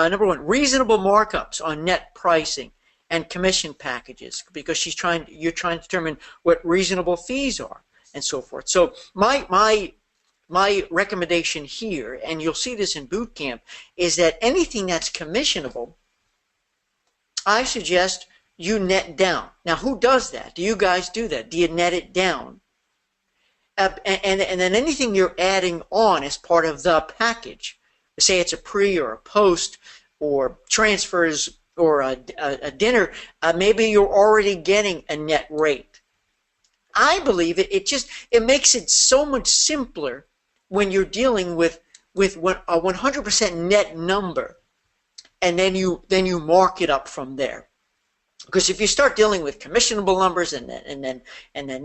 number one, reasonable markups on net pricing and commission packages, because you're trying to determine what reasonable fees are and so forth. So my recommendation here, and you'll see this in boot camp, is that anything that's commissionable, I suggest you net down. Now, who does that? Do you guys do that? Do you net it down? And then anything you're adding on as part of the package, say it's a pre or a post or transfers or a dinner, maybe you're already getting a net rate. I believe it makes it so much simpler when you're dealing with a 100% net number, and then you mark it up from there. Because if you start dealing with commissionable numbers and then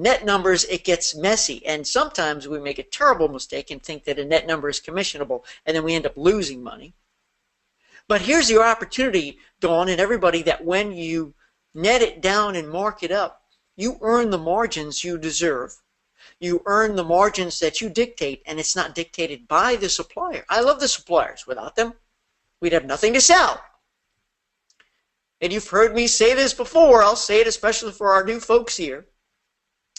net numbers, it gets messy. And sometimes we make a terrible mistake and think that a net number is commissionable, and then we end up losing money. But here's your opportunity, Dawn, and everybody, that when you net it down and mark it up, you earn the margins you deserve. You earn the margins that you dictate, and it's not dictated by the supplier. I love the suppliers. Without them, we'd have nothing to sell. And you've heard me say this before. I'll say it especially for our new folks here.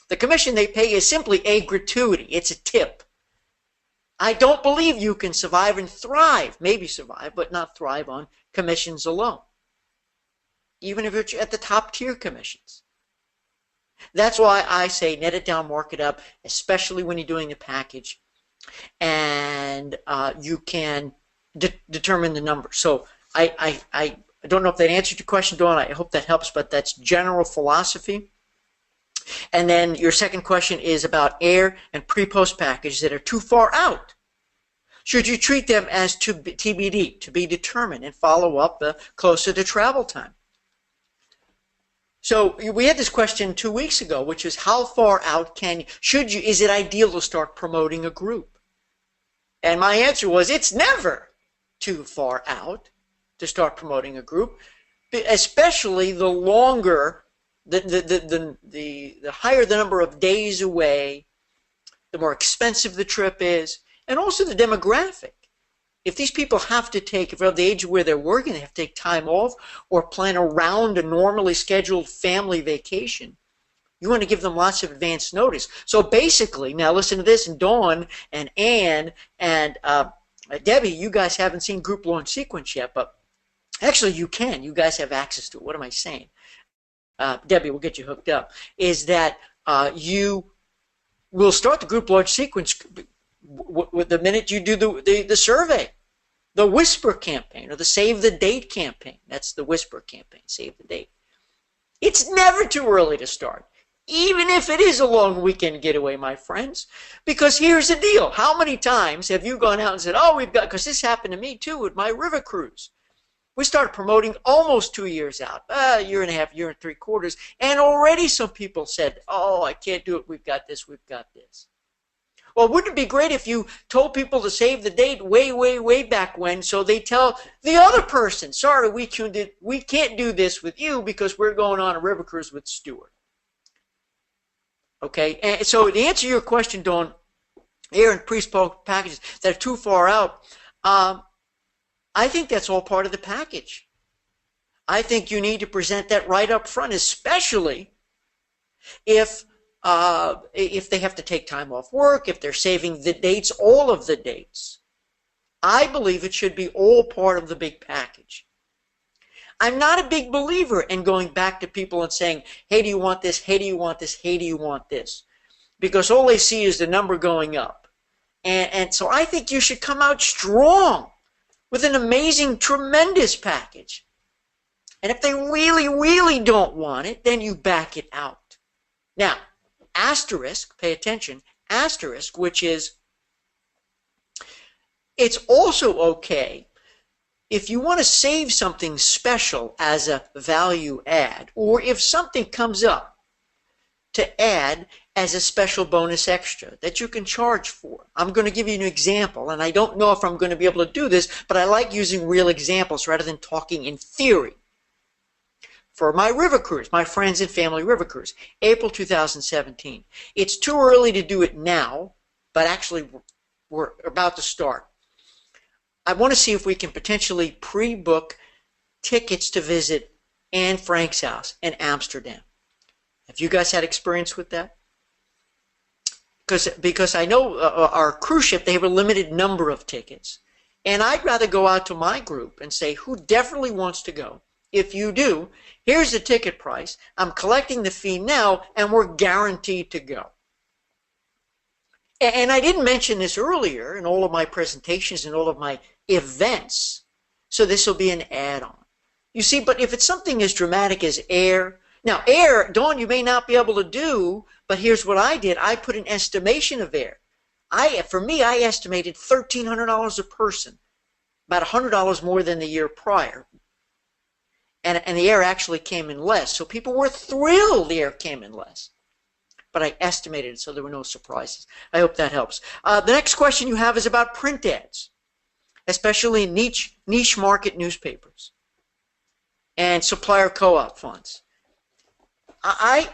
The commission they pay is simply a gratuity. It's a tip. I don't believe you can survive and thrive, maybe survive, but not thrive on commissions alone, even if you're at the top tier commissions. That's why I say net it down, mark it up, especially when you're doing the package, and you can determine the number. So I don't know if that answered your question, Dawn. I hope that helps, but that's general philosophy. And then your second question is about air and pre-post packages that are too far out. Should you treat them as TBD, to be determined, and follow up closer to travel time? So we had this question 2 weeks ago, which is how far out is it ideal to start promoting a group? And my answer was it's never too far out to start promoting a group, especially the longer, the higher the number of days away, the more expensive the trip is, and also the demographic. If these people have to take, if they're of the age where they're working, they have to take time off or plan around a normally scheduled family vacation, you want to give them lots of advance notice. So basically, now listen to this, and Dawn and Ann and Debbie, you guys haven't seen Group Launch Sequence yet, but actually you can. You guys have access to it. What am I saying? Debbie, we'll get you hooked up. Is that you will start the Group Launch Sequence with the minute you do the survey, the Whisper campaign or the Save the Date campaign. That's the Whisper campaign, Save the Date. It's never too early to start, even if it is a long weekend getaway, my friends. Because here's the deal. How many times have you gone out and said, oh, we've got, because this happened to me too with my river cruise. We started promoting almost 2 years out, a year and a half, year and 3/4, and already some people said, oh, I can't do it, we've got this, we've got this. Well, wouldn't it be great if you told people to save the date way, way, way back when, so they tell the other person, sorry, we can't do this with you because we're going on a river cruise with Stuart. Okay, and so to answer your question, Dawn, air and pre-post packages that are too far out, I think that's all part of the package. I think you need to present that right up front, especially if they have to take time off work, if they're saving the dates, all of the dates. I believe it should be all part of the big package. I'm not a big believer in going back to people and saying, hey, do you want this? Hey, do you want this? Hey, do you want this? Because all they see is the number going up. And so I think you should come out strong with an amazing, tremendous package. And if they really, really don't want it, then you back it out. Now, asterisk, pay attention, asterisk, which is, it's also okay if you want to save something special as a value add, or if something comes up to add as a special bonus extra that you can charge for. I'm going to give you an example, and I don't know if I'm going to be able to do this, but I like using real examples rather than talking in theory. For my river cruise, my friends and family river cruise, April 2017. It's too early to do it now, but actually we're about to start. I want to see if we can potentially pre-book tickets to visit Anne Frank's house in Amsterdam. Have you guys had experience with that? Because I know our cruise ship, they have a limited number of tickets. And I'd rather go out to my group and say, who definitely wants to go? If you do, here's the ticket price. I'm collecting the fee now, and we're guaranteed to go. And I didn't mention this earlier in all of my presentations and all of my events, so this will be an add-on. You see, but if it's something as dramatic as air, now air, Dawn, you may not be able to do, but here's what I did. I put an estimation of air. For me, I estimated $1,300 a person, about $100 more than the year prior. And the air actually came in less, so people were thrilled the air came in less. But I estimated it so there were no surprises. I hope that helps. The next question you have is about print ads, especially in niche market newspapers and supplier co-op funds. I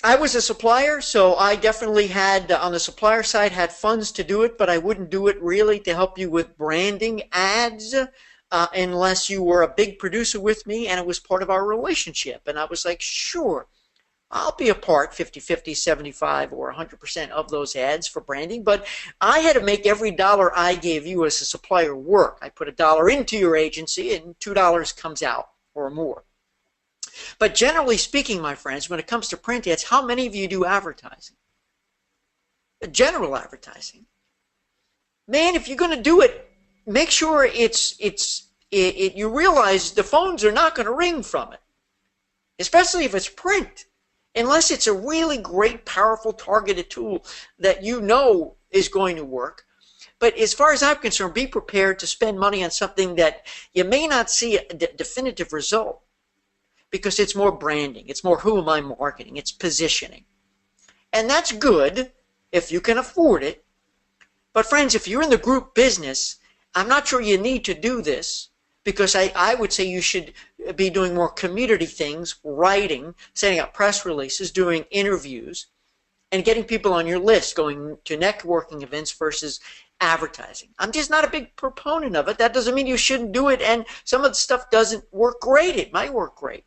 was a supplier, so I definitely had, on the supplier side, had funds to do it, but I wouldn't do it really to help you with branding ads unless you were a big producer with me and it was part of our relationship. And I was like, sure. I'll be a part, 50-50, 75, or 100% of those ads for branding, but I had to make every dollar I gave you as a supplier work. I put $1 into your agency and $2 comes out or more. But generally speaking, my friends, when it comes to print ads, how many of you do advertising? General advertising. Man, if you're going to do it, make sure you realize the phones are not going to ring from it, especially if it's print. Unless it's a really great, powerful, targeted tool that you know is going to work. But as far as I'm concerned, be prepared to spend money on something that you may not see a definitive result because it's more branding. It's more who am I marketing. It's positioning. And that's good if you can afford it. But friends, if you're in the group business, I'm not sure you need to do this. Because I would say you should be doing more community things, writing, setting up press releases, doing interviews, and getting people on your list, going to networking events versus advertising. I'm just not a big proponent of it. That doesn't mean you shouldn't do it, and some of the stuff doesn't work great. It might work great.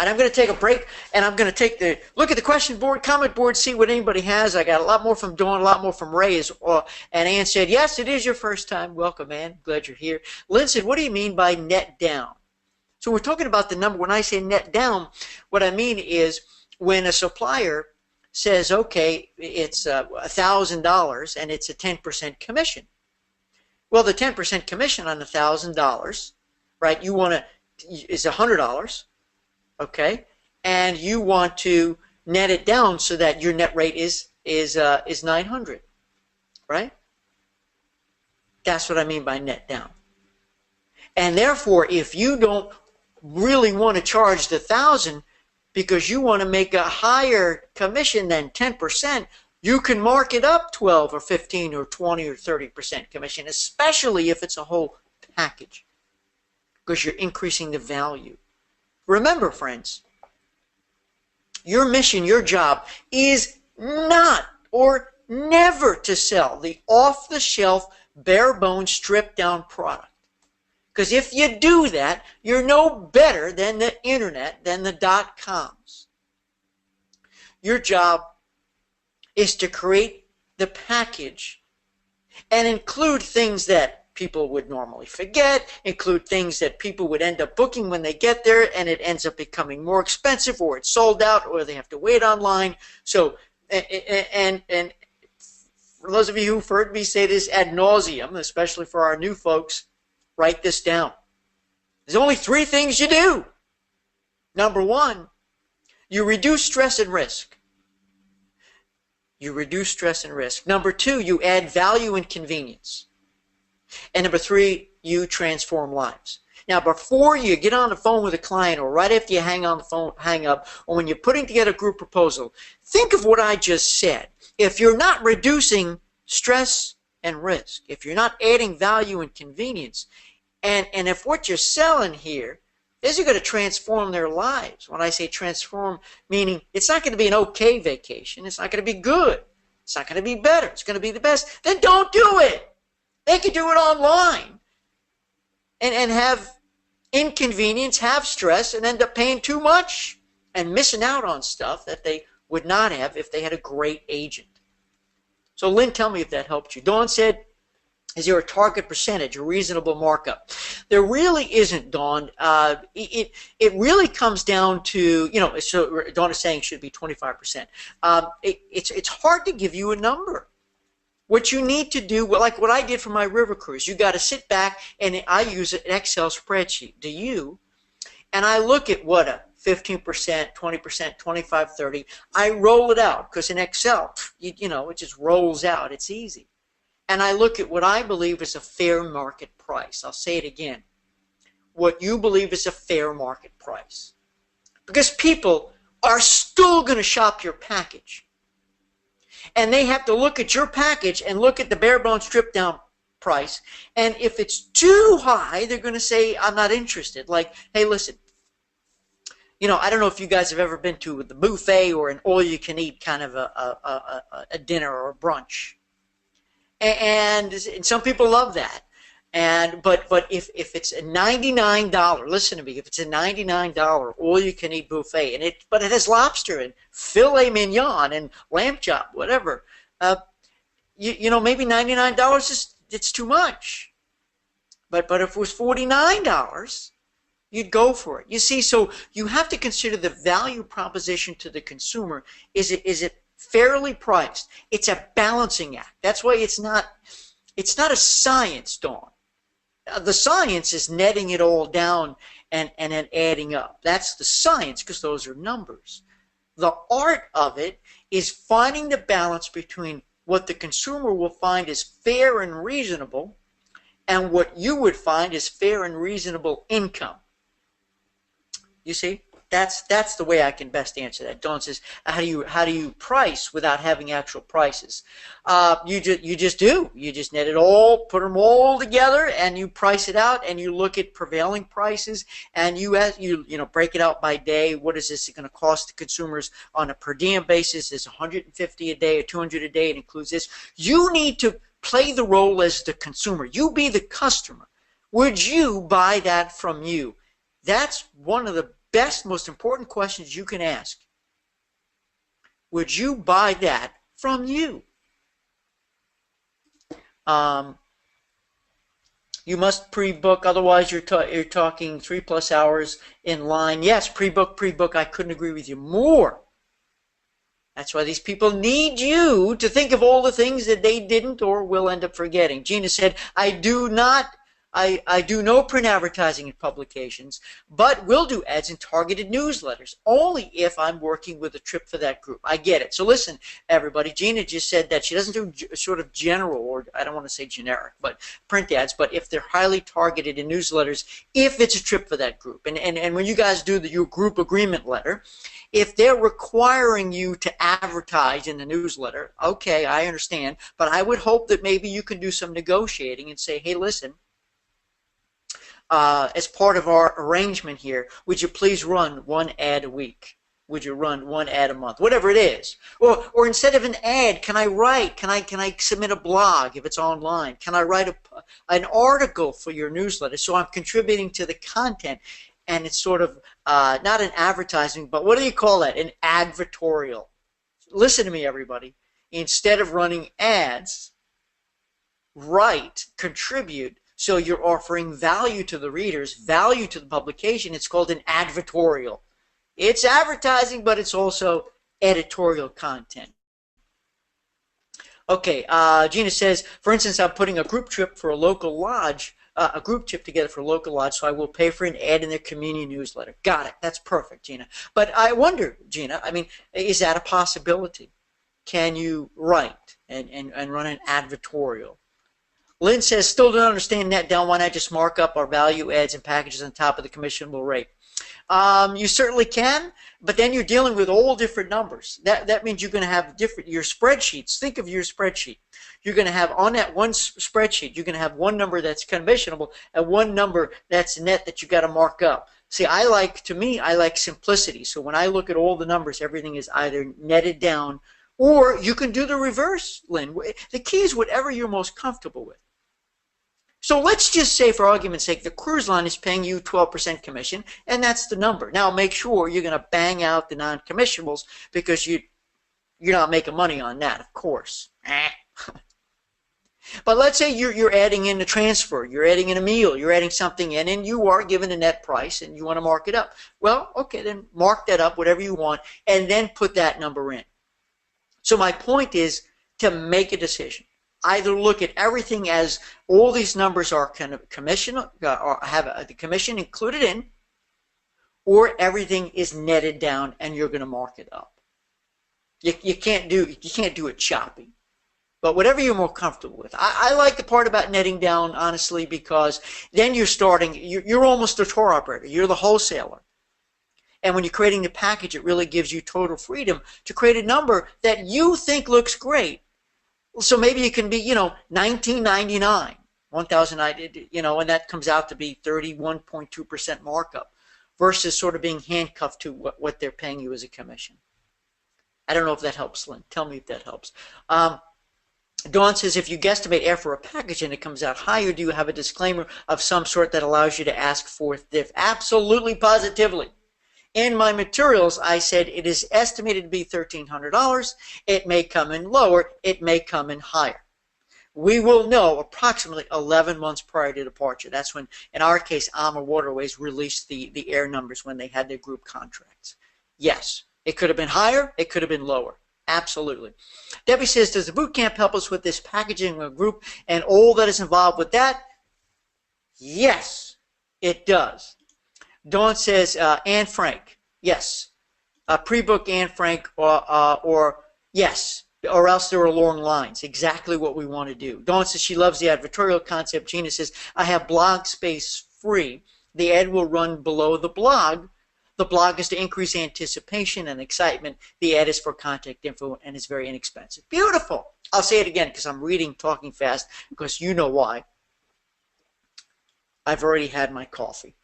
And I'm going to take a break, and I'm going to look at the question board, comment board, see what anybody has. I got a lot more from Dawn, a lot more from Ray. And Ann said, yes, it is your first time. Welcome, Ann. Glad you're here. Lynn said, what do you mean by net down? So we're talking about the number. When I say net down, what I mean is when a supplier says, okay, it's $1,000 and it's a 10% commission. Well, the 10% commission on $1,000, right, is $100. Okay, and you want to net it down so that your net rate is 900, right? That's what I mean by net down. And therefore, if you don't really want to charge the 1,000 because you want to make a higher commission than 10%, you can mark it up 12 or 15 or 20 or 30% commission, especially if it's a whole package, because you're increasing the value. Remember, friends, your mission, your job is not or never to sell the off-the-shelf, bare-bones, stripped-down product. Because if you do that, you're no better than the internet, than the .coms. Your job is to create the package and include things that people would normally forget, include things that people would end up booking when they get there, and it ends up becoming more expensive, or it's sold out, or they have to wait online. So, and for those of you who've heard me say this ad nauseum, especially for our new folks, write this down. There's only 3 things you do. Number 1, you reduce stress and risk. You reduce stress and risk. Number 2, you add value and convenience. And number 3, you transform lives. Now, before you get on the phone with a client, or right after you hang up, or when you're putting together a group proposal, think of what I just said. If you're not reducing stress and risk, if you're not adding value and convenience, and if what you're selling here is going to transform their lives. When I say transform, meaning it's not going to be an okay vacation. It's not going to be good. It's not going to be better. It's going to be the best. Then don't do it. They could do it online and have inconvenience, have stress, and end up paying too much and missing out on stuff that they would not have if they had a great agent. So Lynn, tell me if that helped you. Dawn said, is there a target percentage, a reasonable markup? There really isn't, Dawn. It really comes down to, you know, so Dawn is saying it should be 25%. It's hard to give you a number. What you need to do, like what I did for my river cruise, you got to sit back, and I use an Excel spreadsheet. Do you? And I look at what a 15%, 20%, 25, 30. I roll it out because in Excel, you know, it just rolls out. It's easy. And I look at what I believe is a fair market price. I'll say it again. What you believe is a fair market price. Because people are still going to shop your package. And they have to look at your package and look at the bare bones stripped down price. And if it's too high, they're going to say, I'm not interested. Like, hey, listen, you know, I don't know if you guys have ever been to the buffet or an all-you-can-eat kind of a dinner or a brunch. And some people love that. But if it's a $99, listen to me, if it's a $99 all-you-can-eat buffet, but it has lobster and filet mignon and lamb chop, whatever, you know, maybe $99 it's too much. But if it was $49, you'd go for it. You see, so you have to consider the value proposition to the consumer. Is it fairly priced? It's a balancing act. That's why it's not a science, Dawn. The science is netting it all down and then adding up. That's the science, because those are numbers. The art of it is finding the balance between what the consumer will find is fair and reasonable and what you would find is fair and reasonable income. You see? That's the way I can best answer that. Dawn says, how do you price without having actual prices? You just do. You just net it all, put them all together, and you price it out, and you look at prevailing prices, and you know break it out by day. What is this going to cost the consumers on a per diem basis? Is 150 a day or 200 a day? It includes this. You need to play the role as the consumer. You be the customer. Would you buy that from you? That's one of the best, most important questions you can ask. Would you buy that from you? You must pre-book, otherwise you're talking 3+ hours in line. Yes, pre-book. I couldn't agree with you more. That's why these people need you to think of all the things that they didn't or will end up forgetting. Gina said, I do no print advertising in publications, but will do ads in targeted newsletters, only if I'm working with a trip for that group. I get it. So listen, everybody, Gina just said that she doesn't do sort of general, or I don't want to say generic, but print ads, but if they're highly targeted in newsletters, if it's a trip for that group. And when you guys do your group agreement letter, if they're requiring you to advertise in the newsletter, okay, I understand, but I would hope that maybe you can do some negotiating and say, hey, listen, as part of our arrangement here, would you please run one ad a week? Would you run one ad a month? Whatever it is. Or instead of an ad, can I write? Can I submit a blog if it's online? Can I write an article for your newsletter? So I'm contributing to the content, and it's sort of not an advertising, but what do you call that? An advertorial. Listen to me, everybody. Instead of running ads, write, contribute. So you're offering value to the readers, value to the publication. It's called an advertorial. It's advertising, but it's also editorial content. Okay, Gina says, for instance, I'm putting a group trip for a local lodge, a group trip together for a local lodge, so I will pay for an ad in their community newsletter. Got it. That's perfect, Gina. But I wonder, Gina, I mean, is that a possibility? Can you write and run an advertorial? Lynn says, still don't understand that, Del. Why not just mark up our value ads and packages on top of the commissionable rate? You certainly can, but then you're dealing with all different numbers. That means you're going to have your spreadsheets. Think of your spreadsheet. You're going to have on that one spreadsheet, you're going to have one number that's commissionable and one number that's net that you got to mark up. See, I like simplicity. So when I look at all the numbers, everything is either netted down, or you can do the reverse, Lynn. The key is whatever you're most comfortable with. So let's just say, for argument's sake, the cruise line is paying you 12% commission, and that's the number. Now make sure you're going to bang out the non-commissionables, because you're not making money on that, of course. But let's say you're adding in a transfer, you're adding in a meal, you're adding something in, and you are given a net price and you want to mark it up. Well, okay, then mark that up, whatever you want, and then put that number in. So my point is to make a decision. Either look at everything as all these numbers are kind of commission, or have the commission included in, or everything is netted down and you're going to mark it up. You can't do it choppy. But whatever you're more comfortable with. I like the part about netting down, honestly, because then you're almost a tour operator. You're the wholesaler. And when you're creating the package, it really gives you total freedom to create a number that you think looks great. So maybe it can be, $19.99, $1,000, and that comes out to be 31.2% markup versus sort of being handcuffed to what they're paying you as a commission. I don't know if that helps, Lynn. Tell me if that helps. Dawn says, if you guesstimate after a package and it comes out higher, do you have a disclaimer of some sort that allows you to ask for diff? Absolutely, positively. In my materials, I said it is estimated to be $1,300. It may come in lower. It may come in higher. We will know approximately 11 months prior to departure. That's when, in our case, AMA Waterways released the air numbers when they had their group contracts. Yes, it could have been higher. It could have been lower. Absolutely. Debbie says, does the boot camp help us with this packaging group and all that is involved with that? Yes, it does. Dawn says, Anne Frank. Yes. Pre-book Anne Frank or yes, or else there are long lines. Exactly what we want to do. Dawn says she loves the advertorial concept. Gina says, I have blog space free. The ad will run below the blog. The blog is to increase anticipation and excitement. The ad is for contact info and is very inexpensive. Beautiful. I'll say it again because I'm talking fast, because you know why. I've already had my coffee.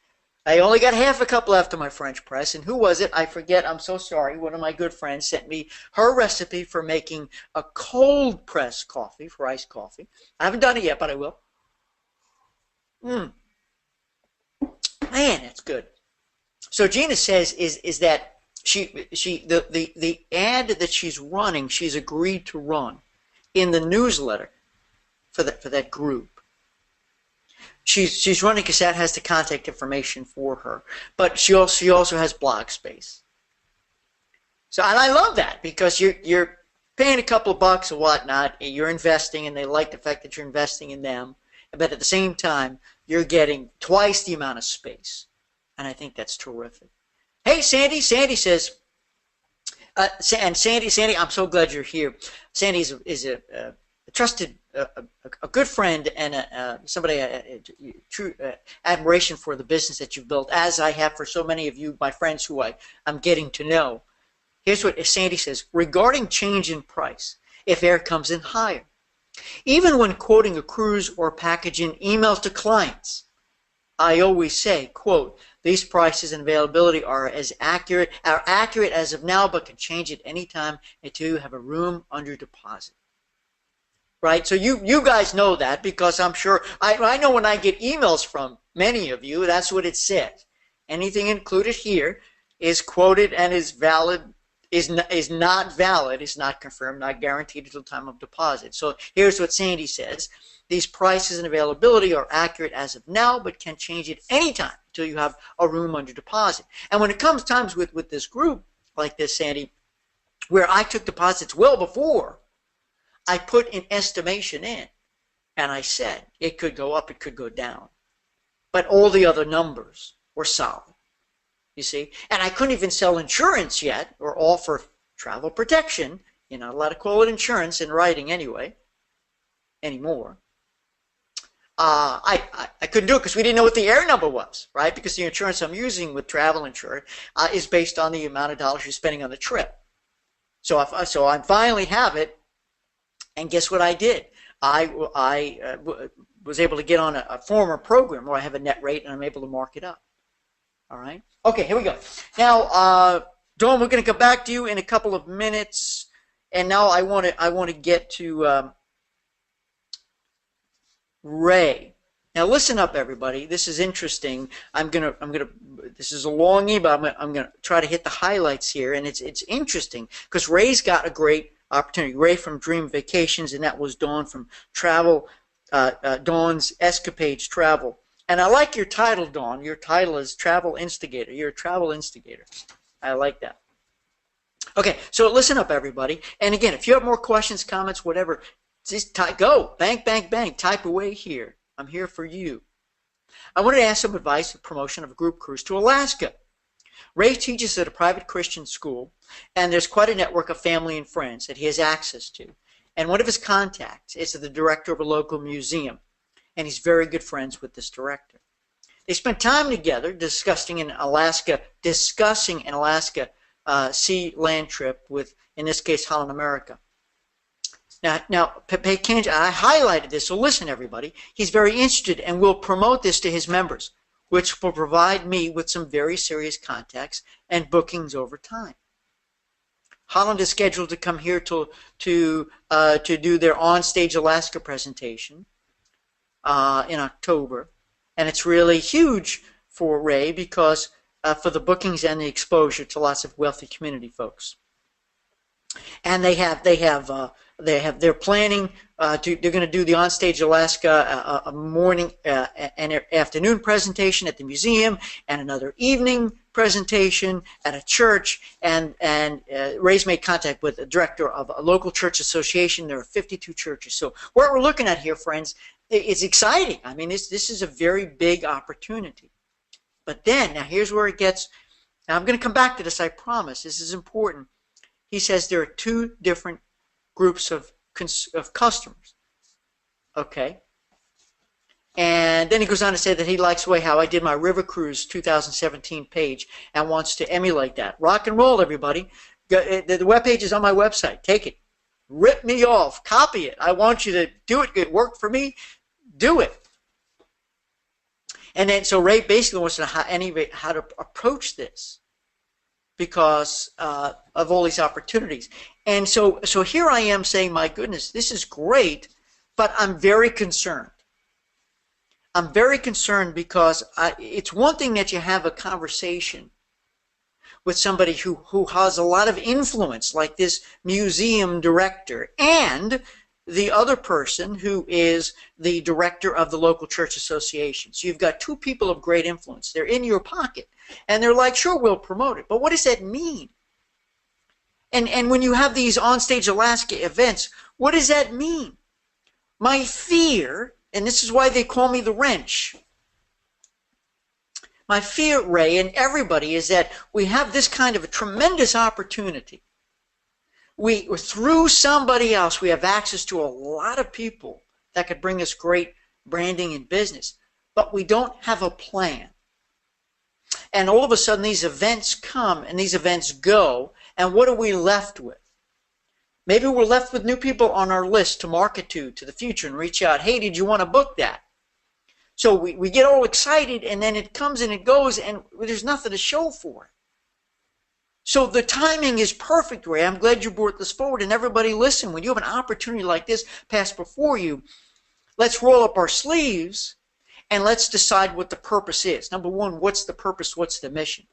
I only got half a cup left of my French press, and who was it? I forget. I'm so sorry. One of my good friends sent me her recipe for making a cold press coffee, for iced coffee. I haven't done it yet, but I will. Man, that's good. So Gina says is that the ad that she's running, she's agreed to run in the newsletter for that group. She's running because that has the contact information for her, but she also has blog space. So, and I love that, because you're paying a couple of bucks or whatnot, and you're investing, and they like the fact that you're investing in them, but at the same time you're getting twice the amount of space. And I think that's terrific. Hey, Sandy. Sandy says, and Sandy, I'm so glad you're here. Sandy is a trusted, a good friend, and somebody true admiration for the business that you've built, as I have for so many of you, my friends who I'm getting to know. Here's what Sandy says. Regarding change in price, if air comes in higher, even when quoting a cruise or package in emails to clients, I always say, quote, these prices and availability are accurate as of now, but can change at any time until you have a room under deposit. Right? So you guys know that, because I'm sure, I know when I get emails from many of you, that's what it says. Anything included here is quoted and is valid, is not valid, is not confirmed, not guaranteed until time of deposit. So here's what Sandy says. These prices and availability are accurate as of now, but can change at any time until you have a room under deposit. And when it comes times with this group like this, Sandy, where I took deposits well before, I put an estimation in, and I said it could go up, it could go down. But all the other numbers were solid, you see. And I couldn't even sell insurance yet or offer travel protection. You're not allowed to call it insurance in writing anyway, anymore. I couldn't do it because we didn't know what the air number was, right? Because the insurance I'm using with travel insurance is based on the amount of dollars you're spending on the trip. So I finally have it, and guess what I did? I was able to get on a former program where I have a net rate and I'm able to mark it up. All right. Okay, here we go. Now, Dawn, we're going to come back to you in a couple of minutes, and now I want to get to Ray. Now listen up, everybody. This is interesting. This is a long email. I'm gonna try to hit the highlights here, and it's interesting because Ray's got a great opportunity. Ray from Dream Vacations, and that was Dawn from Travel, Dawn's Escapades Travel. And I like your title, Dawn. Your title is Travel Instigator. You're a travel instigator. I like that. Okay, so listen up, everybody. And again, if you have more questions, comments, whatever, just go. Bang, bang, bang. Type away here. I'm here for you. I wanted to ask some advice for promotion of a group cruise to Alaska. Ray teaches at a private Christian school, and there's quite a network of family and friends that he has access to. And one of his contacts is the director of a local museum, and he's very good friends with this director. They spent time together discussing an Alaska sea land trip with, in this case, Holland America. Now, pay attention. I highlighted this, so listen, everybody. He's very interested and will promote this to his members, which will provide me with some very serious contacts and bookings over time. Holland is scheduled to come here to do their on-stage Alaska presentation in October, and it's really huge for Ray because for the bookings and the exposure to lots of wealthy community folks. And they're planning they're going to do the onstage Alaska a morning and afternoon presentation at the museum and another evening presentation at a church, and Ray's made contact with the director of a local church association. There are 52 churches. So what we're looking at here, friends, it's exciting. I mean, this is a very big opportunity. But then, now here's where it gets, now I'm going to come back to this, I promise. This is important. He says there are two different groups of customers. Okay? And then he goes on to say that he likes the way how I did my River Cruise 2017 page and wants to emulate that. Rock and roll, everybody. The webpage is on my website. Take it. Rip me off. Copy it. I want you to do it. It worked for me. Do it. And then so Ray basically wants to know how to approach this because of all these opportunities. And so here I am saying, my goodness, this is great, but I'm very concerned. I'm very concerned because it's one thing that you have a conversation with somebody who has a lot of influence, like this museum director, and the other person who is the director of the local church association. So you've got two people of great influence. They're in your pocket, and they're like, sure, we'll promote it. But what does that mean? And when you have these onstage Alaska events, what does that mean? My fear, and this is why they call me the wrench, my fear, Ray, and everybody, is that we have this kind of a tremendous opportunity. Through somebody else, we have access to a lot of people that could bring us great branding and business, but we don't have a plan. And all of a sudden, these events come and these events go, and what are we left with? Maybe we're left with new people on our list to market to the future and reach out. Hey, did you want to book that? So we get all excited, and then it comes and it goes, and there's nothing to show for it. So the timing is perfect, Ray. I'm glad you brought this forward. And everybody, listen, when you have an opportunity like this pass before you, let's roll up our sleeves and let's decide what the purpose is. Number one, what's the purpose? What's the mission?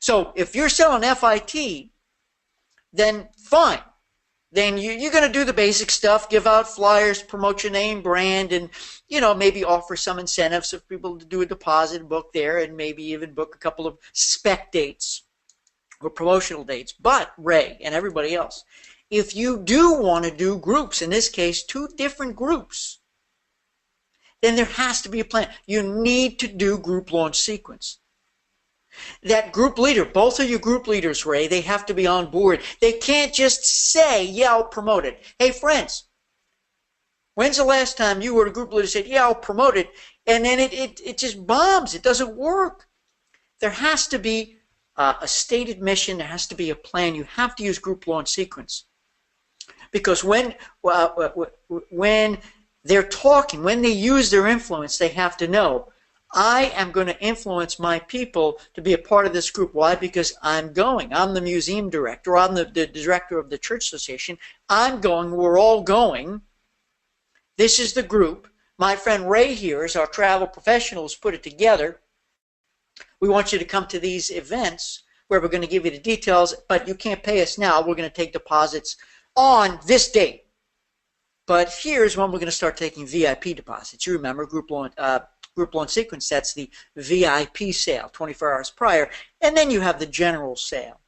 So if you're selling FIT, then fine. Then you're going to do the basic stuff, give out flyers, promote your name, brand, and maybe offer some incentives for people to do a deposit, book there, and maybe even book a couple of spec dates or promotional dates. But Ray and everybody else, if you do want to do groups, in this case, two different groups, then there has to be a plan. You need to do group launch sequence. That group leader, both of you group leaders, Ray, they have to be on board. They can't just say, yeah, I'll promote it. Hey, friends, when's the last time you were a group leader and said, yeah, I'll promote it, and then it just bombs. It doesn't work. There has to be a stated mission. There has to be a plan. You have to use group launch sequence. Because when they're talking, when they use their influence, they have to know, I am going to influence my people to be a part of this group. Why? Because I'm going. I'm the museum director. I'm the director of the church association. I'm going. We're all going. This is the group. My friend Ray here is our travel professional who's put it together. We want you to come to these events where we're going to give you the details, but you can't pay us now. We're going to take deposits on this date. But here's when we're going to start taking VIP deposits. You remember group loan sequence, that's the VIP sale, 24 hours prior, and then you have the general sale.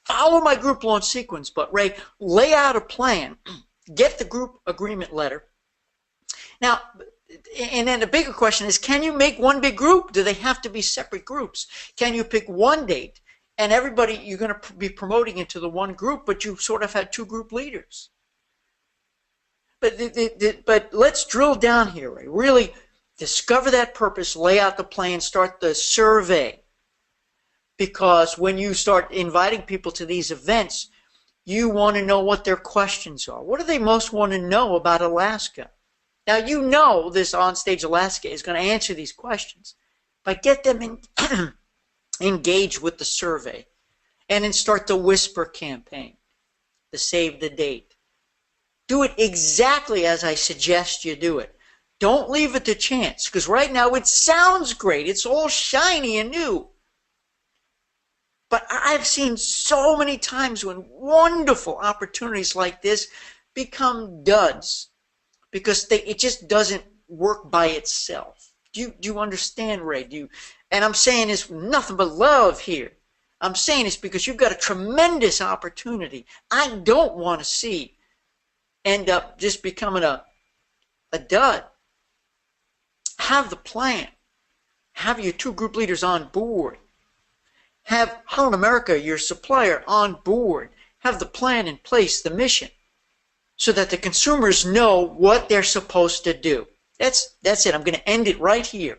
Follow my group loan sequence, but Ray, lay out a plan, get the group agreement letter. Now, and then the bigger question is, can you make one big group? Do they have to be separate groups? Can you pick one date and everybody, you're going to be promoting into the one group, but you sort of had two group leaders? But let's drill down here, Ray. Really discover that purpose, lay out the plan, start the survey. Because when you start inviting people to these events, you want to know what their questions are. What do they most want to know about Alaska? Now, you know this Onstage Alaska is going to answer these questions, but get them engaged with the survey and then start the whisper campaign, the save the date. Do it exactly as I suggest you do it. Don't leave it to chance, because right now it sounds great. It's all shiny and new. But I've seen so many times when wonderful opportunities like this become duds because it just doesn't work by itself. Do you understand, Ray? And I'm saying it's nothing but love here. I'm saying it's because you've got a tremendous opportunity. I don't want to see end up just becoming a dud. Have the plan. Have your two group leaders on board. Have Holland America, your supplier, on board. Have the plan in place, the mission, so that the consumers know what they're supposed to do. That's it. I'm going to end it right here.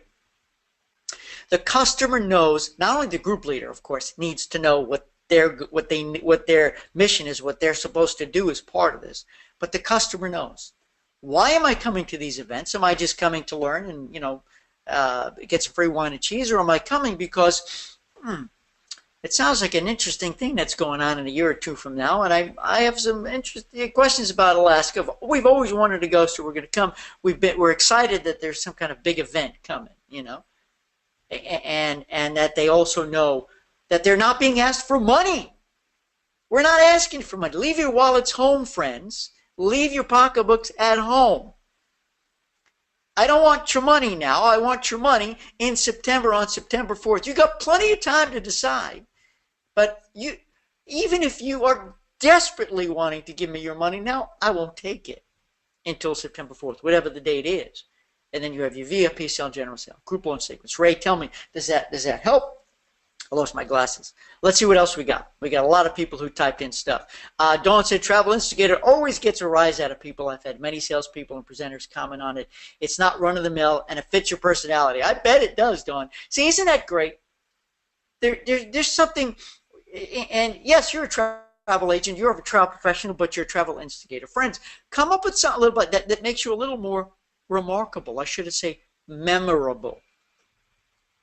The customer knows, not only the group leader, of course, needs to know what their mission is, what they're supposed to do as part of this, but the customer knows. Why am I coming to these events? Am I just coming to learn and, get some free wine and cheese, or am I coming because it sounds like an interesting thing that's going on in a year or two from now, and I have some interesting questions about Alaska. We've always wanted to go, so we're going to come. We're excited that there's some kind of big event coming, and that they also know that they're not being asked for money. We're not asking for money. Leave your wallets home, friends. Leave your pocketbooks at home. I don't want your money now. I want your money in September, on September 4th. You got plenty of time to decide. But even if you are desperately wanting to give me your money now, I won't take it until September 4th, whatever the date is. And then you have your VIP sale, general sale, group loan sequence. Ray, tell me, does that help? I lost my glasses. Let's see what else we got. We got a lot of people who typed in stuff. Dawn said, Travel Instigator always gets a rise out of people. I've had many salespeople and presenters comment on it. It's not run-of-the-mill, and it fits your personality. I bet it does, Dawn. See, isn't that great? There's something, and yes, you're a travel agent, you're a travel professional, but you're a travel instigator. Friends, come up with something a little bit that makes you a little more remarkable. I should say memorable.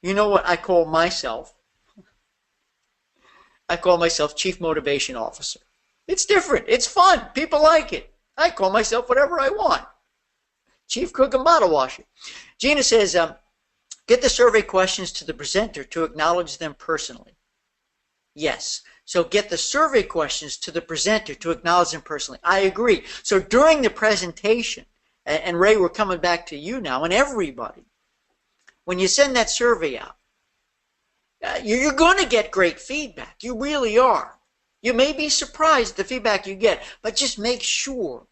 You know what I call myself? I call myself Chief Motivation Officer. It's different. It's fun. People like it. I call myself whatever I want. Chief Cook and Bottle Washer. Gina says, get the survey questions to the presenter to acknowledge them personally. Yes. So get the survey questions to the presenter to acknowledge them personally. I agree. So during the presentation, and Ray, we're coming back to you now, and everybody, when you send that survey out, you're going to get great feedback. You really are. You may be surprised at the feedback you get, but just make sure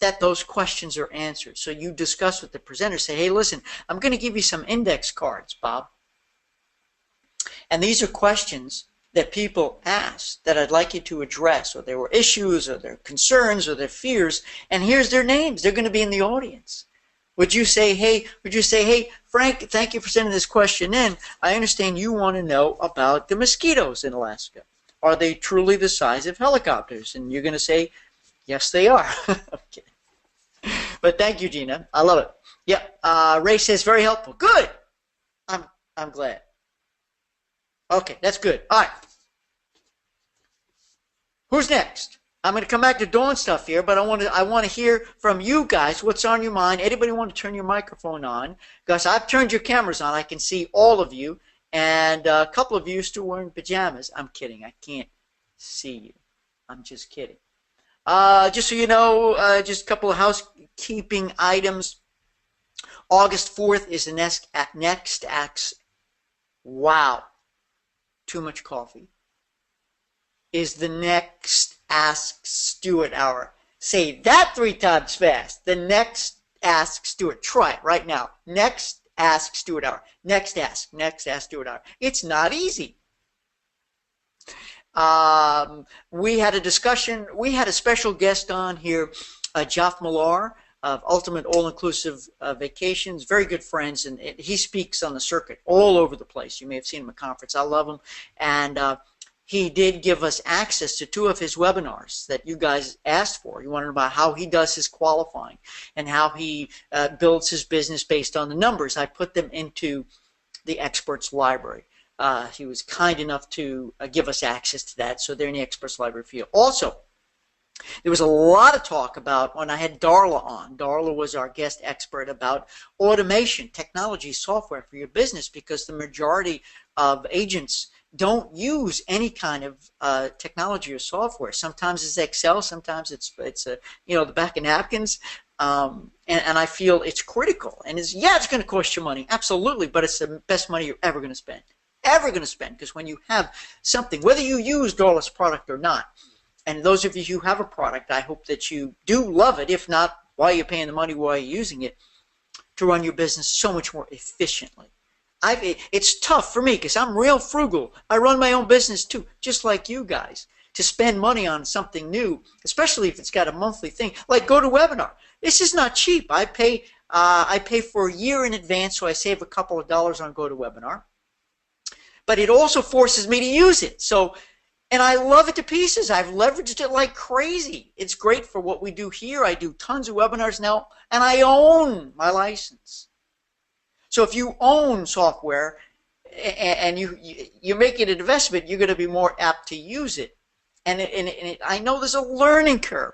that those questions are answered. So you discuss with the presenter, say, hey, listen, I'm going to give you some index cards, Bob. And these are questions that people ask that I'd like you to address, or there were issues, or their concerns, or their fears, and here's their names. They're going to be in the audience. Would you say, hey, Frank, thank you for sending this question in. I understand you want to know about the mosquitoes in Alaska. Are they truly the size of helicopters? And you're going to say, yes, they are. Okay. But thank you, Gina. I love it. Yeah, Ray says, very helpful. Good. I'm glad. Okay, that's good. All right. Who's next? I'm going to come back to doing stuff here, but I want to hear from you guys what's on your mind. Anybody want to turn your microphone on? Because I've turned your cameras on. I can see all of you, and a couple of you are still wearing pajamas. I'm kidding. I can't see you. I'm just kidding. Just so you know, just a couple of housekeeping items. August 4th is the next Ask. Wow, too much coffee. Is the next Ask Stuart Hour. Say that 3 times fast. The next Ask Stuart. Try it right now. Next Ask Stuart Hour. Next Ask Stuart Hour. It's not easy. We had a discussion. We had a special guest on here, Jeff Millar of Ultimate All-Inclusive Vacations. Very good friends, and he speaks on the circuit all over the place. You may have seen him at conference. I love him. And he did give us access to 2 of his webinars that you guys asked for. You wanted about how he does his qualifying and how he builds his business based on the numbers. I put them into the experts library. He was kind enough to give us access to that, so they're in the experts library for you. Also, there was a lot of talk about when I had Darla on. Darla was our guest expert about automation, technology, software for your business, because the majority of agents don't use any kind of technology or software. Sometimes it's Excel, sometimes it's the back of napkins, and I feel it's critical. And it's going to cost you money, absolutely, but it's the best money you're ever going to spend. Because when you have something, whether you use Darla's product or not, and those of you who have a product, I hope that you do love it. If not, why are you paying the money? Why are you using it to run your business so much more efficiently? It's tough for me because I'm real frugal. I run my own business too, just like you guys. To spend money on something new, especially if it's got a monthly thing, like GoToWebinar. This is not cheap. I pay for a year in advance, so I save a couple of dollars on GoToWebinar. But it also forces me to use it. And I love it to pieces. I've leveraged it like crazy. It's great for what we do here. I do tons of webinars now, and I own my license. So if you own software and you make it an investment, you're going to be more apt to use it. And I know there's a learning curve.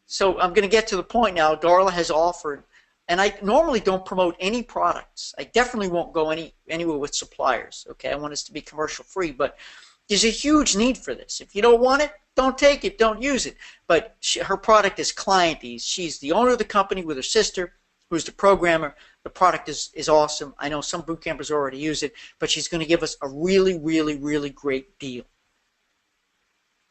So I'm going to get to the point now. Darla has offered, and I normally don't promote any products. I definitely won't go anywhere with suppliers. Okay, I want us to be commercial free, but there's a huge need for this. If you don't want it, don't take it, don't use it. But her product is Client Ease. She's the owner of the company with her sister, who's the programmer. The product is awesome. I know some boot campers already use it, but she's going to give us a really, really, really great deal.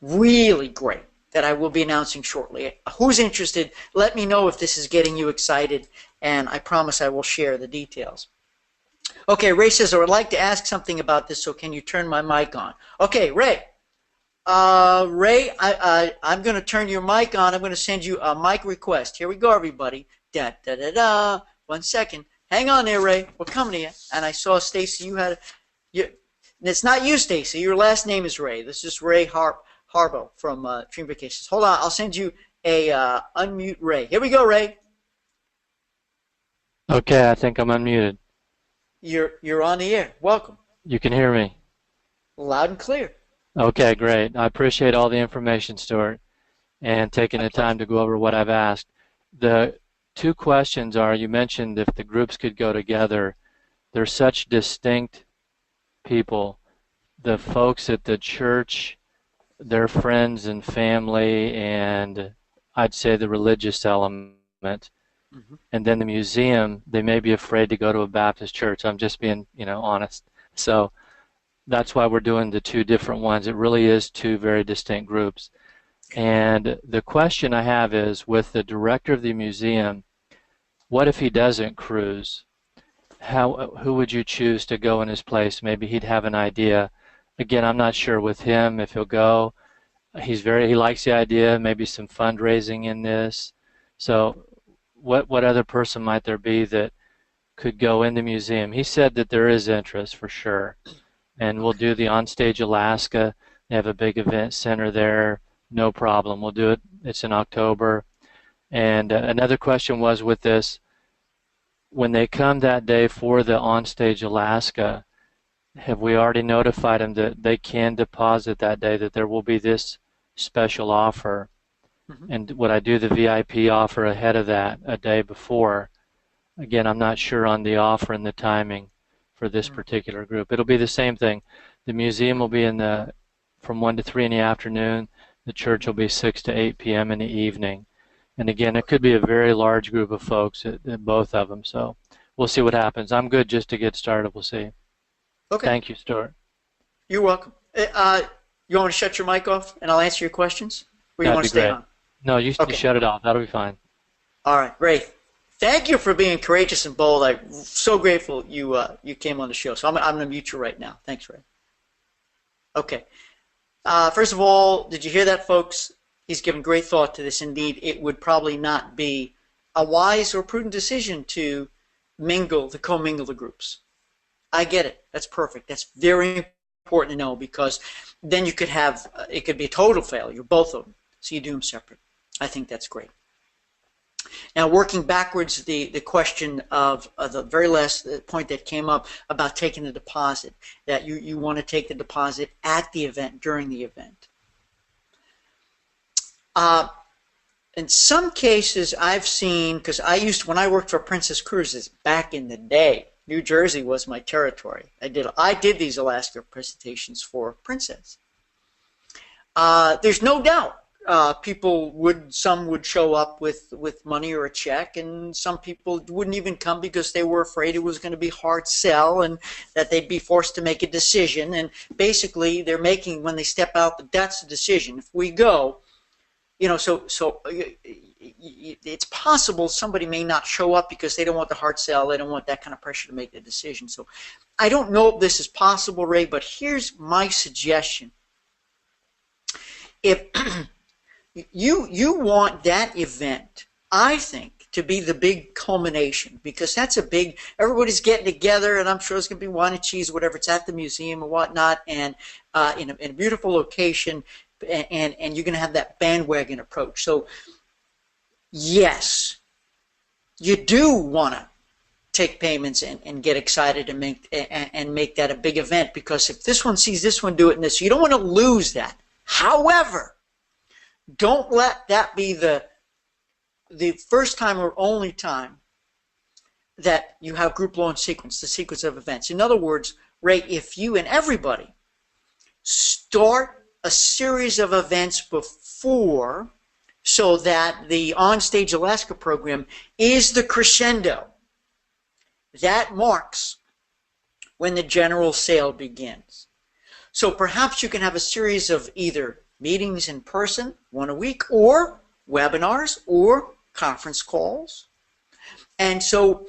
Really great, that I will be announcing shortly. Who's interested, let me know if this is getting you excited, and I promise I will share the details. Okay, Ray says, I would like to ask something about this, so can you turn my mic on? Okay, Ray. Ray, I'm going to turn your mic on. I'm going to send you a mic request. Here we go, everybody. Da-da-da-da. 1 second. Hang on there, Ray. We're coming to you. And I saw, Stacy, it's not you, Stacy. Your last name is Ray. This is Ray Harbo from Dream Vacations. Hold on. I'll send you a unmute Ray. Here we go, Ray. Okay, I think I'm unmuted. You're on the air. Welcome. You can hear me? Loud and clear. Okay, great. I appreciate all the information, Stuart, and taking the time to go over what I've asked. The 2 questions are, you mentioned if the groups could go together. They're such distinct people. The folks at the church, their friends and family, and I'd say the religious element. And then the museum, they may be afraid to go to a Baptist church. I'm just being, honest. So that's why we're doing the 2 different ones. It really is 2 very distinct groups. And the question I have is, with the director of the museum, what if he doesn't cruise? Who would you choose to go in his place? Maybe he'd have an idea. Again, I'm not sure with him if he'll go. He likes the idea, maybe some fundraising in this. So what other person might there be that could go in the museum? He said that there is interest for sure. And we'll do the Onstage Alaska. They have a big event center there. No problem. We'll do it. It's in October. And another question was with this, when they come that day for the Onstage Alaska, have we already notified them that they can deposit that day, that there will be this special offer. Mhm. And would I do the VIP offer ahead of that, a day before? Again, I'm not sure on the offer and the timing for this Mhm. particular group. It'll be the same thing. The museum will be from 1 to 3 in the afternoon. The church will be 6 to 8 p.m. in the evening. And again, it could be a very large group of folks at both of them. So we'll see what happens. I'm good just to get started. We'll see. Okay. Thank you, Stuart. You're welcome. You want me to shut your mic off and I'll answer your questions? Or you That'd want be to stay great. on? No, you Okay. shut it off. That'll be fine. All right. Ray, thank you for being courageous and bold. I'm so grateful you came on the show. So I'm going to mute you right now. Thanks, Ray. Okay. First of all, did you hear that, folks? He's given great thought to this. Indeed, it would probably not be a wise or prudent decision to commingle the groups. I get it. That's perfect. That's very important to know because then you could have, it could be a total failure, both of them. So you do them separate. I think that's great. Now, working backwards, the question of the very last point that came up about taking the deposit, that you want to take the deposit at the event, during the event. In some cases, I've seen, because when I worked for Princess Cruises back in the day, New Jersey was my territory. I did these Alaska presentations for Princess. There's no doubt some would show up with money or a check, and some people wouldn't even come because they were afraid it was going to be hard sell and that they'd be forced to make a decision. And basically, when they step out, that's the decision. If we go, so it's possible somebody may not show up because they don't want the hard sell. They don't want that kind of pressure to make the decision. So I don't know if this is possible, Ray, but here's my suggestion. If you want that event, I think, to be the big culmination, because that's everybody's getting together, and I'm sure it's going to be wine and cheese, whatever, it's at the museum and whatnot, and in a beautiful location, and you're going to have that bandwagon approach. So, yes, you do want to take payments and get excited and make that a big event, because if this one sees this one do it and this, you don't want to lose that. However, don't let that be the first time or only time that you have group launch sequence, the sequence of events. In other words, Ray, if you and everybody start a series of events before, so that the Onstage Alaska program is the crescendo, that marks when the general sale begins. So perhaps you can have a series of either meetings in person, one a week, or webinars, or conference calls. And so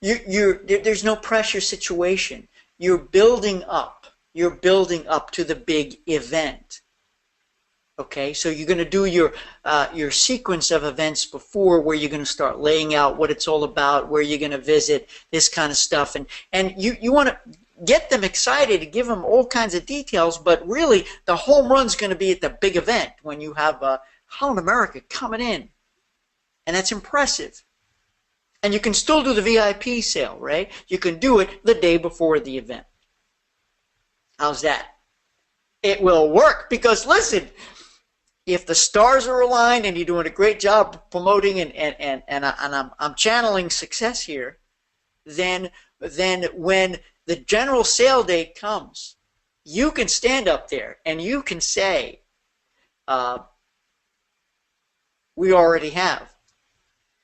there's no pressure situation. You're building up to the big event. Okay, so you're going to do your sequence of events before, where you're going to start laying out what it's all about, where you're going to visit, this kind of stuff, and you want to get them excited, to give them all kinds of details, but really the home run's going to be at the big event when you have Holland America coming in, and that's impressive. And you can still do the VIP sale, right? You can do it the day before the event. How's that? It will work, because listen, if the stars are aligned and you're doing a great job promoting and I'm channeling success here, then when the general sale date comes, you can stand up there and you can say, we already have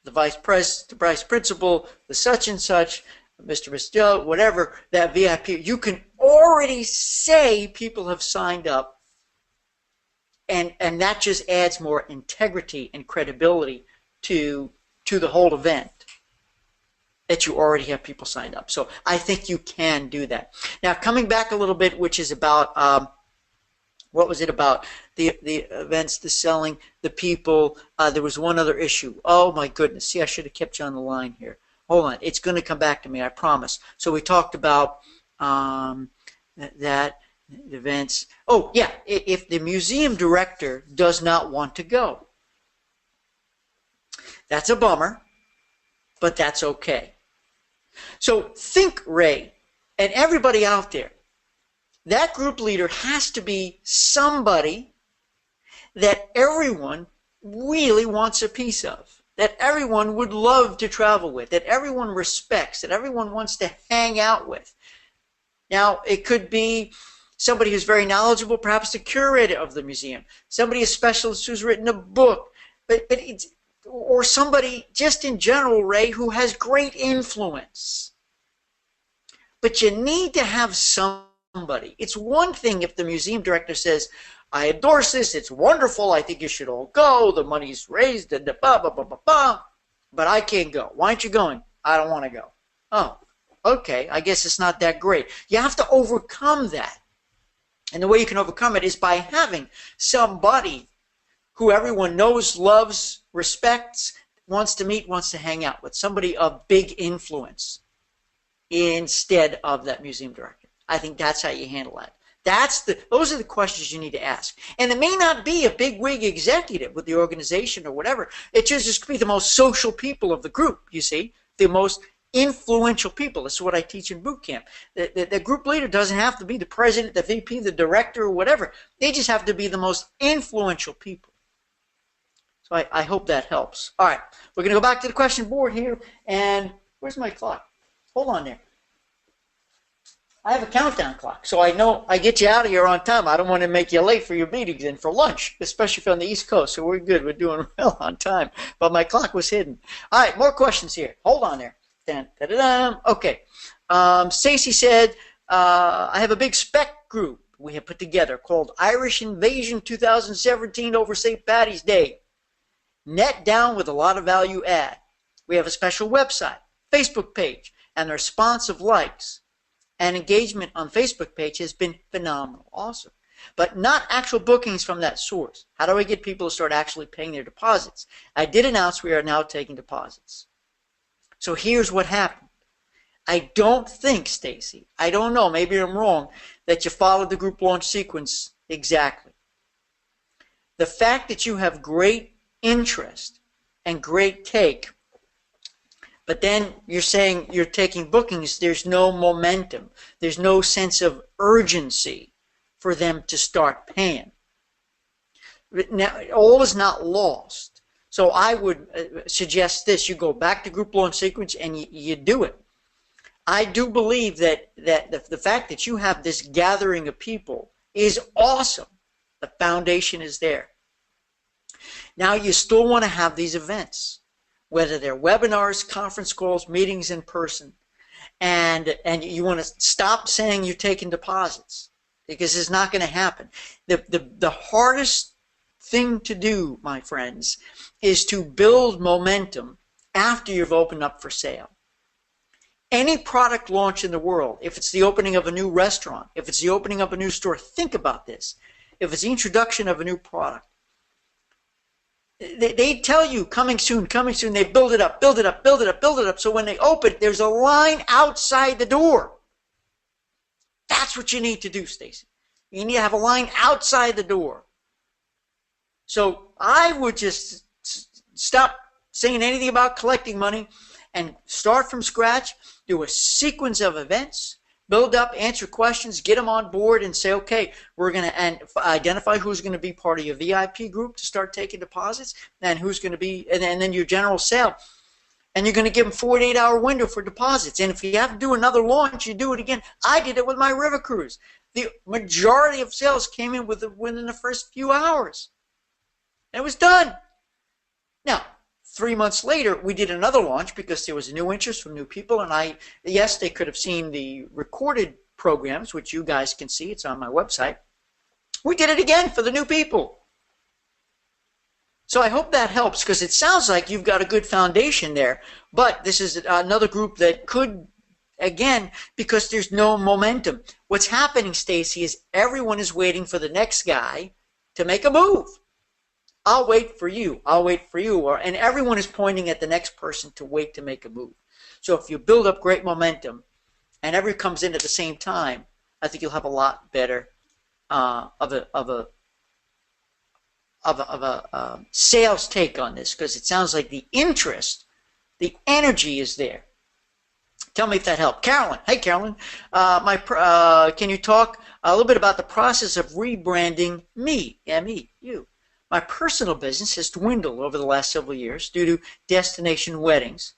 the vice principal, the such and such, Mr. Joe, whatever, that VIP. You can already say people have signed up, and that just adds more integrity and credibility to the whole event, that you already have people signed up. So I think you can do that. Now, coming back a little bit, which is about, what was it about? The events, the selling, the people. There was one other issue. Oh, my goodness. See, I should have kept you on the line here. Hold on. It's going to come back to me, I promise. So we talked about that, events. Oh, yeah, if the museum director does not want to go. That's a bummer, but that's okay. So think, Ray, and everybody out there, that group leader has to be somebody that everyone really wants a piece of, that everyone would love to travel with, that everyone respects, that everyone wants to hang out with. Now, it could be somebody who's very knowledgeable, perhaps the curator of the museum, somebody a specialist who's written a book, or somebody just in general, Ray, who has great influence. But you need to have somebody. It's one thing if the museum director says, I endorse this, it's wonderful, I think you should all go, the money's raised, and blah, blah, blah, blah, blah, but I can't go. Why aren't you going? I don't want to go. Oh, okay, I guess it's not that great. You have to overcome that. And the way you can overcome it is by having somebody who everyone knows, loves, respects, wants to meet, wants to hang out with, somebody of big influence instead of that museum director. I think that's how you handle that. Those are the questions you need to ask. And it may not be a big wig executive with the organization or whatever. It just could be the most social people of the group, you see, the most influential people. This is what I teach in boot camp. The group leader doesn't have to be the president, the VP, the director, or whatever. They just have to be the most influential people. So I hope that helps. All right, we're going to go back to the question board here. And where's my clock? Hold on there. I have a countdown clock, so I know I get you out of here on time. I don't want to make you late for your meetings and for lunch, especially if you're on the East Coast. So we're good. We're doing well on time. But my clock was hidden. All right, more questions here. Hold on there. Okay. Stacy said, I have a big spec group we have put together called Irish Invasion 2017 over St. Paddy's Day. Net down with a lot of value add. We have a special website, Facebook page, and the response of likes and engagement on Facebook page has been phenomenal. Awesome. But not actual bookings from that source. How do I get people to start actually paying their deposits? I did announce we are now taking deposits. So here's what happened. I don't think, Stacy, I don't know, maybe I'm wrong, that you followed the group launch sequence exactly. The fact that you have great interest and great take, but then you're saying you're taking bookings, there's no momentum. There's no sense of urgency for them to start paying. Now, all is not lost. So I would suggest this. You go back to group launch sequence and you do it. I do believe that the fact that you have this gathering of people is awesome. The foundation is there. Now you still want to have these events, whether they're webinars, conference calls, meetings in person, and you want to stop saying you're taking deposits because it's not going to happen. The hardest thing to do, my friends, is to build momentum after you've opened up for sale. Any product launch in the world, if it's the opening of a new restaurant, if it's the opening of a new store, think about this. If it's the introduction of a new product, they tell you coming soon, they build it up, build it up, build it up, build it up, so when they open, there's a line outside the door. That's what you need to do, Stacy. You need to have a line outside the door. So I would just stop saying anything about collecting money and start from scratch, do a sequence of events, build up, answer questions, get them on board, and say, okay, we're going to identify who's going to be part of your VIP group to start taking deposits, and who's going to be, and then your general sale. And you're going to give them a 48-hour window for deposits. And if you have to do another launch, you do it again. I did it with my river cruise. The majority of sales came in within the first few hours. And it was done. Now, 3 months later, we did another launch because there was a new interest from new people. And yes, they could have seen the recorded programs, which you guys can see. It's on my website. We did it again for the new people. So I hope that helps, because it sounds like you've got a good foundation there. But this is another group that could, again, because there's no momentum. What's happening, Stacy, is everyone is waiting for the next guy to make a move. I'll wait for you. I'll wait for you. And everyone is pointing at the next person to wait to make a move. So if you build up great momentum and everyone comes in at the same time, I think you'll have a lot better of a sales take on this, because it sounds like the interest, the energy is there. Tell me if that helped. Carolyn. Hey, Carolyn. Can you talk a little bit about the process of rebranding me, M-E, you, My personal business has dwindled over the last several years due to destination weddings.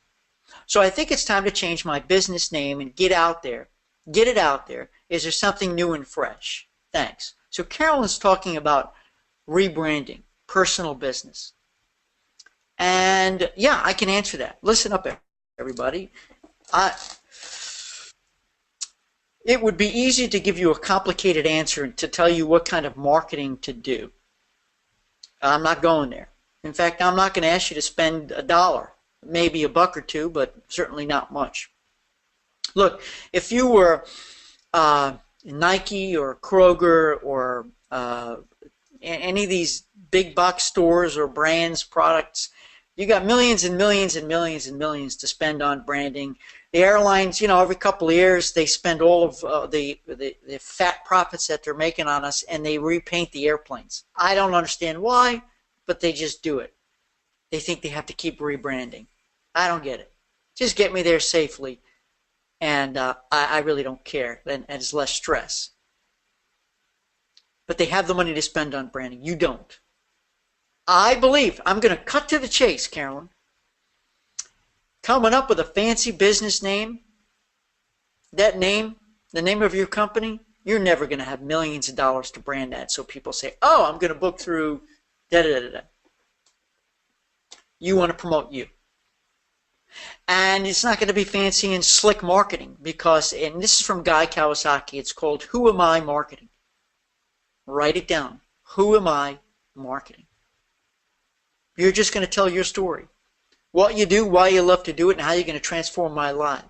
So I think it's time to change my business name and get out there. Get it out there. Is there something new and fresh? Thanks. So Carolyn's talking about rebranding, personal business. And yeah, I can answer that. Listen up, everybody. It would be easy to give you a complicated answer and to tell you what kind of marketing to do. I'm not going there. In fact, I'm not going to ask you to spend $1, maybe $1 or $2, but certainly not much. Look, if you were Nike or Kroger or any of these big box stores or brands, products, you got millions and millions and millions and millions to spend on branding. The airlines, you know, every couple of years they spend all of the fat profits that they're making on us, and they repaint the airplanes. I don't understand why, but they just do it. They think they have to keep rebranding. I don't get it. Just get me there safely, and I really don't care, and it's less stress. But they have the money to spend on branding. You don't. I believe, I'm going to cut to the chase, Carolyn. Coming up with a fancy business name, that name, the name of your company, you're never going to have millions of dollars to brand that. So people say, oh, I'm going to book through da-da-da-da. You want to promote you. And it's not going to be fancy and slick marketing because, and this is from Guy Kawasaki, it's called Who Am I Marketing? Write it down. Who am I marketing? You're just going to tell your story. What you do, why you love to do it, and how you're going to transform my life.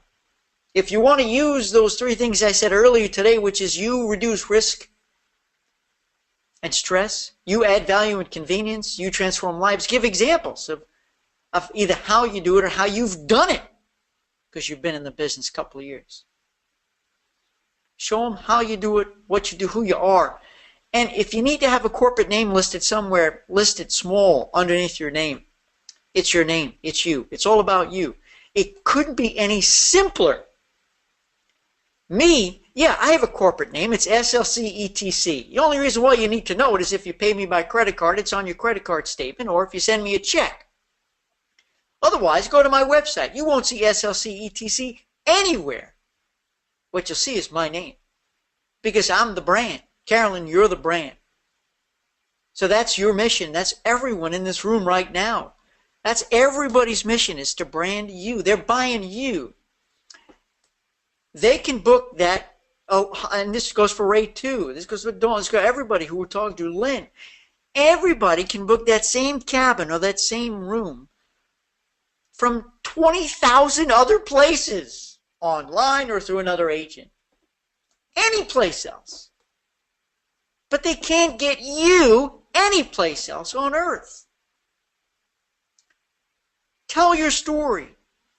If you want to use those 3 things I said earlier today, which is you reduce risk and stress, you add value and convenience, you transform lives, give examples of either how you do it or how you've done it because you've been in the business a couple of years. Show them how you do it, what you do, who you are. And if you need to have a corporate name listed somewhere, listed small underneath your name, it's your name. It's you. It's all about you. It couldn't be any simpler. Me, yeah, I have a corporate name. It's SLCETC. The only reason why you need to know it is if you pay me by credit card, it's on your credit card statement, or if you send me a check. Otherwise, go to my website. You won't see SLCETC anywhere. What you'll see is my name because I'm the brand. Carolyn, you're the brand. So that's your mission. That's everyone in this room right now. That's everybody's mission, is to brand you. They're buying you. They can book that. Oh, and this goes for Ray too. This goes for Dawn. This goes for everybody who we're talking to, Lynn. Everybody can book that same cabin or that same room from 20,000 other places, online or through another agent. Any place else. But they can't get you any place else on earth. Tell your story.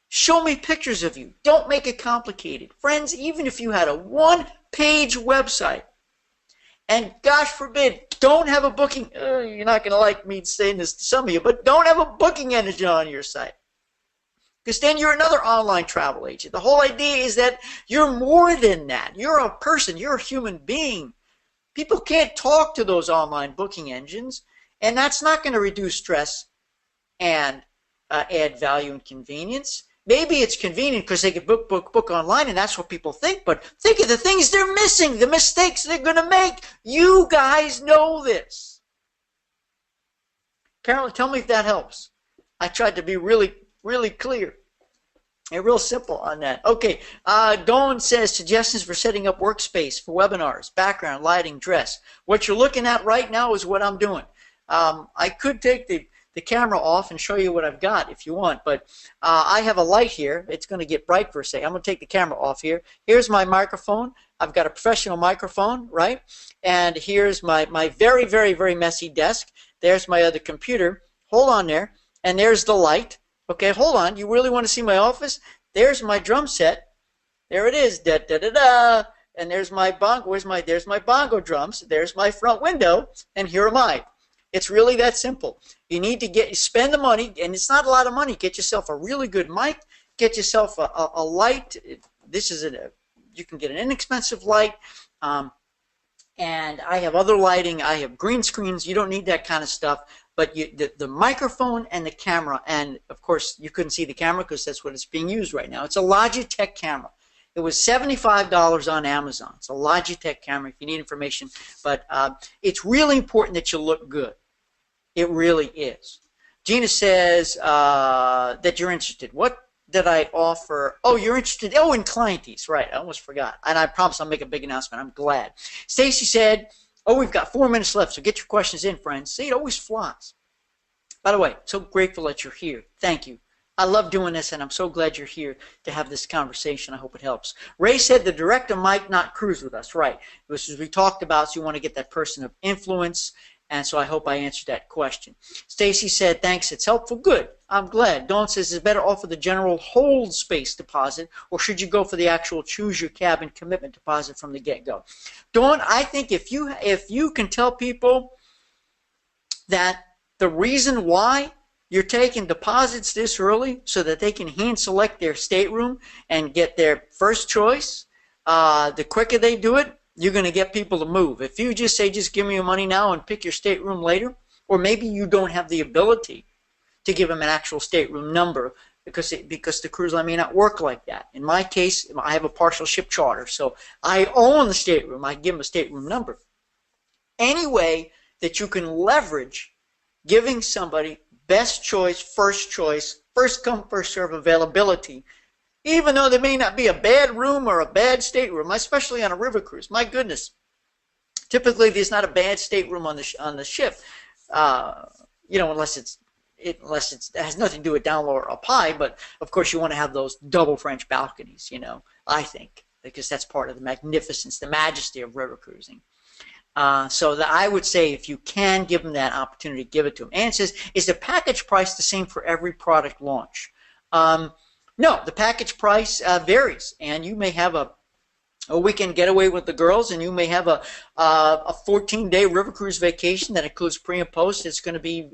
Show me pictures of you. Don't make it complicated. Friends, even if you had a one-page website, and gosh forbid, don't have a booking, you're not going to like me saying this to some of you, but don't have a booking engine on your site. Because then you're another online travel agent. The whole idea is that you're more than that. You're a person. You're a human being. People can't talk to those online booking engines, and that's not going to reduce stress and add value and convenience. Maybe it's convenient because they can book online, and that's what people think, but think of the things they're missing, the mistakes they're going to make. You guys know this. Carolyn, tell me if that helps. I tried to be really, really clear and real simple on that. Okay, Dawn says suggestions for setting up workspace for webinars, background, lighting, dress. What you're looking at right now is what I'm doing. I could take the camera off and show you what I've got if you want, but I have a light here. It's going to get bright for a second. I'm going to take the camera off here. Here's my microphone. I've got a professional microphone, right? And here's my very, very, very messy desk. There's my other computer. Hold on there. And there's the light. Okay, hold on. You really want to see my office? There's my drum set. There it is. Da da da da. And there's my bongo. There's my bongo drums. There's my front window. And here am I. It's really that simple. You need to spend the money, and it's not a lot of money. Get yourself a really good mic. Get yourself a light. This is you can get an inexpensive light, and I have other lighting. I have green screens. You don't need that kind of stuff. But the microphone and the camera, and of course you couldn't see the camera because that's what it's being used right now. It's a Logitech camera. It was $75 on Amazon. It's a Logitech camera if you need information. But it's really important that you look good. It really is. Gina says that you're interested. What did I offer? Oh, you're interested. Oh, in clienties. Right. I almost forgot. And I promise I'll make a big announcement. I'm glad. Stacy said, oh, we've got 4 minutes left, so get your questions in, friends. See, it always flies. By the way, so grateful that you're here. Thank you. I love doing this, and I'm so glad you're here to have this conversation. I hope it helps. Ray said the director might not cruise with us. Right. This is we talked about, so you want to get that person of influence, and so I hope I answered that question. Stacy said, thanks, it's helpful. Good. I'm glad. Dawn says, is it better offer the general hold space deposit, or should you go for the actual choose your cabin commitment deposit from the get-go? Dawn, I think if you can tell people that the reason why you're taking deposits this early so that they can hand select their stateroom and get their first choice, the quicker they do it, you're going to get people to move. If you just say, just give me your money now and pick your stateroom later, or maybe you don't have the ability to give them an actual stateroom number because the cruise line may not work like that. In my case, I have a partial ship charter, so I own the stateroom. I give them a stateroom number. Any way that you can leverage giving somebody best choice, first come, first serve availability, even though there may not be a bad room or a bad stateroom, especially on a river cruise. My goodness. Typically, there's not a bad stateroom on the ship, unless it has nothing to do with down low or up high. But of course, you want to have those double French balconies. I think, because that's part of the magnificence, the majesty of river cruising. So that I would say, if you can give them that opportunity, give it to them. And it says, is the package price the same for every product launch? No, the package price varies, and you may have a weekend getaway with the girls, and you may have a 14-day river cruise vacation that includes pre and post. It's going to be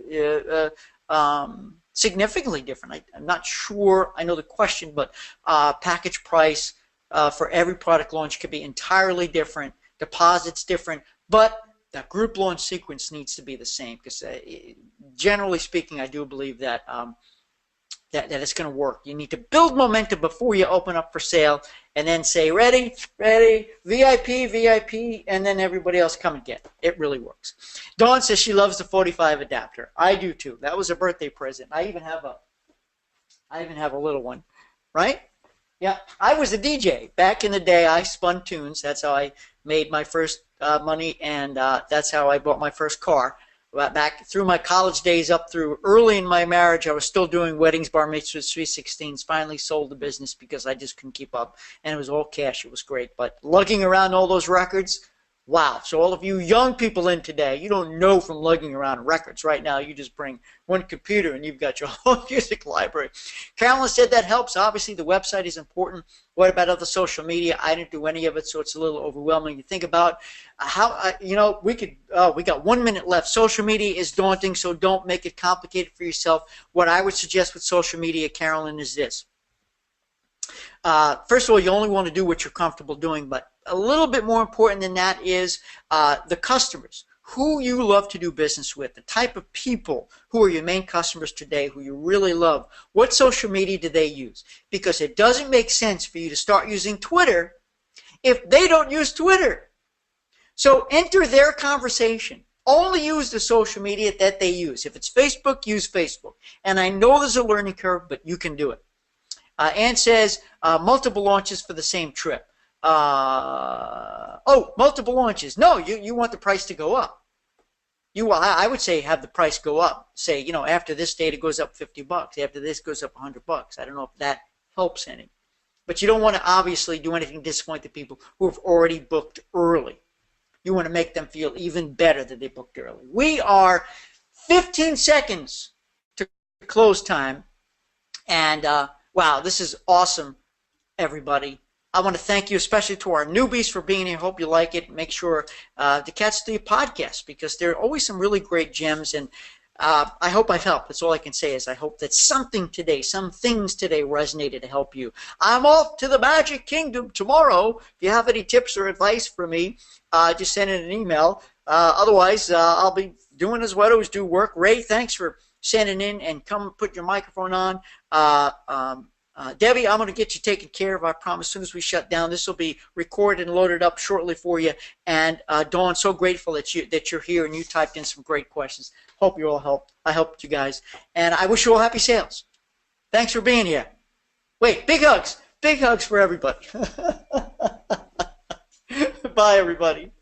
significantly different. I'm not sure I know the question, but package price for every product launch could be entirely different. Deposits different, but the group launch sequence needs to be the same, because generally speaking, I do believe that that it's going to work. You need to build momentum before you open up for sale, and then say, ready, VIP, and then everybody else come and get it. It really works. Dawn says she loves the 45 adapter. I do too. That was a birthday present. I even have a little one, right? Yeah, I was a DJ. Back in the day, I spun tunes. That's how I made my first money, and that's how I bought my first car. Back through my college days up through early in my marriage, I was still doing weddings, bar mitzvahs, 316s. Finally sold the business because I just couldn't keep up, and it was all cash. It was great. But lugging around all those records, wow. So all of you young people in today, you don't know from lugging around records. Right now, you just bring one computer and you've got your whole music library. Carolyn said that helps. Obviously, the website is important. What about other social media? I didn't do any of it, so it's a little overwhelming to think about. We got 1 minute left. Social media is daunting, so don't make it complicated for yourself. What I would suggest with social media, Carolyn, is this. First of all, you only want to do what you're comfortable doing, but a little bit more important than that is the customers, who you love to do business with, the type of people who are your main customers today, who you really love. What social media do they use? Because it doesn't make sense for you to start using Twitter if they don't use Twitter. So enter their conversation. Only use the social media that they use. If it's Facebook, use Facebook. And I know there's a learning curve, but you can do it. Ann says multiple launches for the same trip. Multiple launches. No, you want the price to go up. I would say have the price go up. Say, after this date it goes up $50. After this goes up $100. I don't know if that helps any. But you don't want to obviously do anything to disappoint the people who have already booked early. You want to make them feel even better that they booked early. We are 15 seconds to close time. And wow, this is awesome, everybody. I want to thank you, especially to our newbies, for being here. Hope you like it. Make sure to catch the podcast, because there are always some really great gems. And I hope I've helped. That's all I can say is I hope that something today, some things today resonated to help you. I'm off to the Magic Kingdom tomorrow. If you have any tips or advice for me, just send in an email. Otherwise, I'll be doing as what I always do work. Ray, thanks for sending in, and come put your microphone on. Debbie, I'm going to get you taken care of. I promise. As soon as we shut down, this will be recorded and loaded up shortly for you. And Dawn, so grateful that you're here and you typed in some great questions. Hope you all helped. I helped you guys, and I wish you all happy sales. Thanks for being here. Wait, big hugs for everybody. Bye, everybody.